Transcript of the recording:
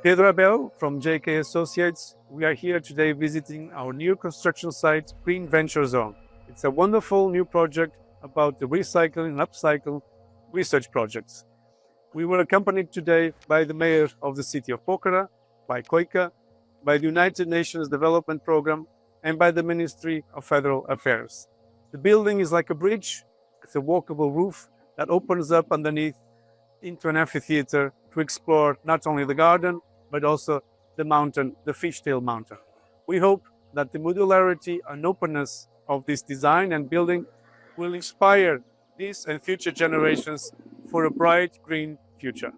Pedro Aibeo from JK Associates. We are here today visiting our new construction site, Green Venture Zone. It's a wonderful new project about the recycle and upcycle research projects. We were accompanied today by the mayor of the city of Pokhara, by Koika, by the United Nations Development Programme, and by the Ministry of Federal Affairs. The building is like a bridge. It's a walkable roof that opens up underneath into an amphitheater to explore not only the garden, but also the mountain, the fishtal mountain. We hope that the modularity and openness of this design and building will inspire this and future generations for a bright green future.